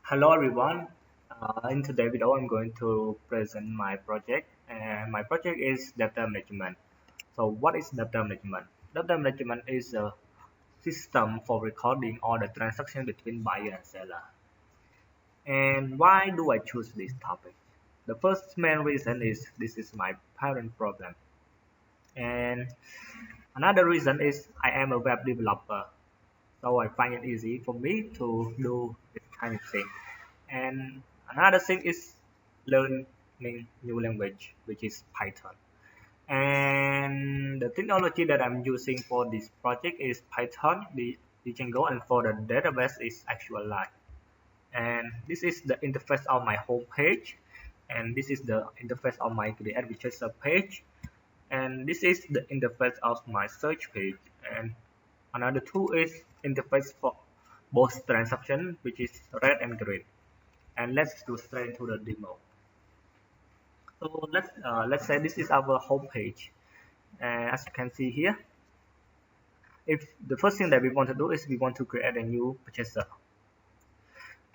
Hello everyone. In today's video, I'm going to present my project, and my project is data management. So, what is data management? Data management is a system for recording all the transactions between buyer and seller. And why do I choose this topic? The first main reason is this is my parent problem, and another reason is I am a web developer, so I find it easy for me to do this kind of thing. And another thing is learning new language, which is Python. And the technology that I'm using for this project is Python, the Django, and for the database is SQLite. And this is the interface of my home page, and this is the interface of my create register page, and this is the interface of my search page. And another tool is interface for both transaction, which is red and green. And let's go straight to the demo. So let's say this is our home page, and as you can see here, if the first thing that we want to do is we want to create a new purchaser,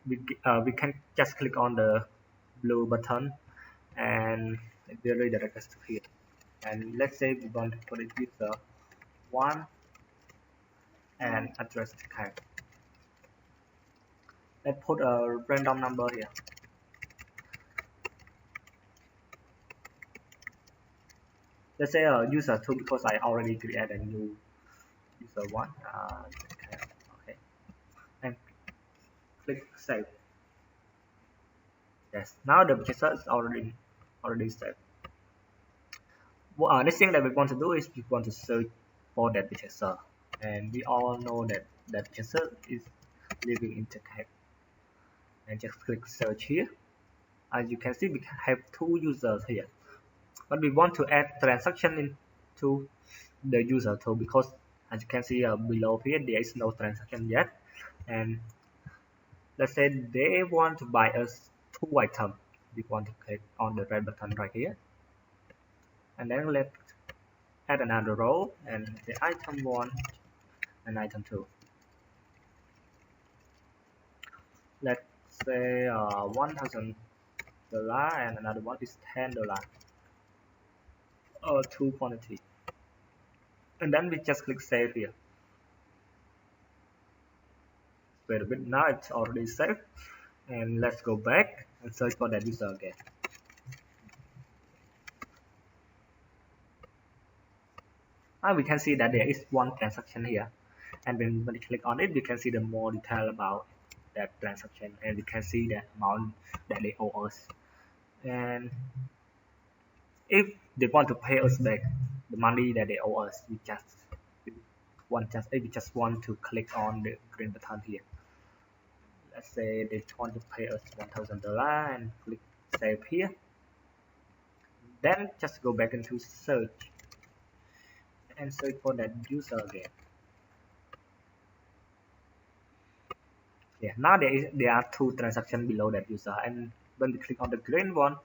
we can just click on the blue button and it will redirect us to here. And let's say we want to put it user one and address type. Let's put a random number here. Let's say user 2 because I already created a new user 1. Okay, and click save. Yes, now the purchaser is already saved. Next thing that we want to do is we want to search for that purchaser, and we all know that that purchaser is living in Turkey. And just click search here. As you can see, we have two users here, but we want to add transaction into the user too, because as you can see below here, there is no transaction yet. And let's say they want to buy us two items. We want to click on the red button right here, and then let's add another row and the item 1 and item 2. Let's say $1,000 and another one is $10 or two quantity, and then we just click save here. Wait a bit, now it's already saved, and let's go back and search for that user again. Now we can see that there is one transaction here, and when we click on it, we can see the more detail about that transaction, and we can see the amount that they owe us. And if they want to pay us back the money that they owe us, we just want to click on the green button here. Let's say they want to pay us $1,000 and click save here. Then just go back into search and search for that user again. Yeah, now there are two transactions below that user, and when we click on the green one,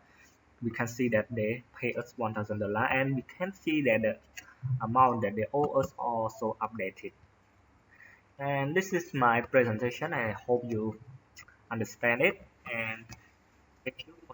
we can see that they pay us $1,000, and we can see that the amount that they owe us also updated. And this is my presentation. I hope you understand it, and thank you.